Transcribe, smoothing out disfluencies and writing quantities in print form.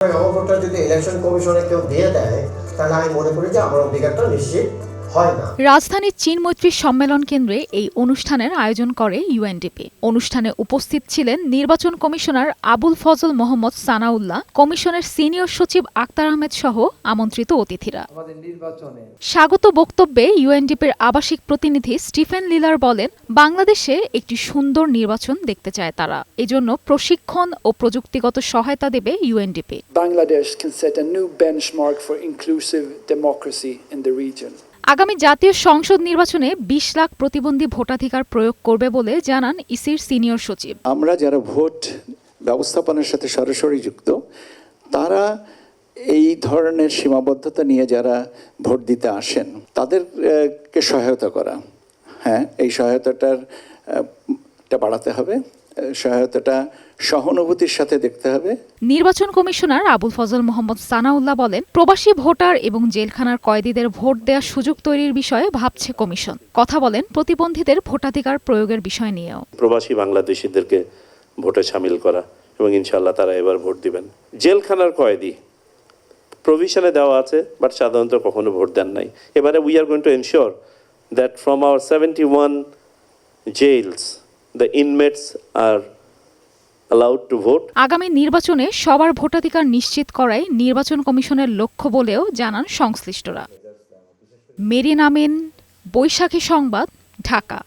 ভোটটা যদি ইলেকশন কমিশনে কেউ দিয়ে দেয় তাহলে আমি মনে করি যে আমার অধিকারটা নিশ্চিত হয় না। রাজধানীর চীন মৈত্রী সম্মেলন কেন্দ্রে এই অনুষ্ঠানের আয়োজন করে ইউএনডিপি। অনুষ্ঠানে উপস্থিত ছিলেন নির্বাচন কমিশনার আবুল ফজল মোহাম্মদ সানাউল্লাহ, কমিশনের সিনিয়র সচিব আক্তার আহমেদ সহ আমন্ত্রিত অতিথিরা। স্বাগত বক্তব্যে ইউএনডিপির আবাসিক প্রতিনিধি স্টিফেন লিলার বলেন, বাংলাদেশে একটি সুন্দর নির্বাচন দেখতে চায় তারা, এজন্য প্রশিক্ষণ ও প্রযুক্তিগত সহায়তা দেবে UNDP. Bangladesh can set a new benchmark for inclusive democracy in the region. আগামী জাতীয় সংসদ নির্বাচনে ২০ লাখ প্রতিবন্ধী ভোটাধিকার প্রয়োগ করবে বলে জানান ইসির সিনিয়র সচিব। আমরা যারা ভোট ব্যবস্থাপনার সাথে সরাসরি যুক্ত, তারা এই ধরনের সীমাবদ্ধতা নিয়ে যারা ভোট দিতে আসেন তাদেরকে সহায়তা করা, হ্যাঁ, এই সহায়তাটা বাড়াতে হবে, সহায়তাটা সহানুভূতির সাথে দেখতে হবে। নির্বাচন কমিশনার আবুল ফজল মোহাম্মদ সানাউল্লাহ বলেন, প্রবাসী ভোটার এবং জেলখানার কয়েদিদের ভোট দেওয়ার সুযোগ তৈরির বিষয়ে ভাবছে কমিশন। কথা বলেন প্রতিবন্ধীদের ভোটাধিকার প্রয়োগের বিষয় নিয়েও। প্রবাসী বাংলাদেশিদেরকে ভোটে সামিল করা এবং ইনশাআল্লাহ তারা এবার ভোট দিবেন। জেলখানার কয়েদি প্রভিশনে দেওয়া আছে, বাট সাধারণত কখনো ভোট দেন নাই। এবারে we are going to ensure that from our 71 jails the inmates are allowed to vote. আগামী নির্বাচনে সবার ভোটাধিকার নিশ্চিত করাই নির্বাচন কমিশনের লক্ষ্য বলেও জানান সংশ্লিষ্টরা। মেরিন আমিন, বৈশাখী সংবাদ, ঢাকা।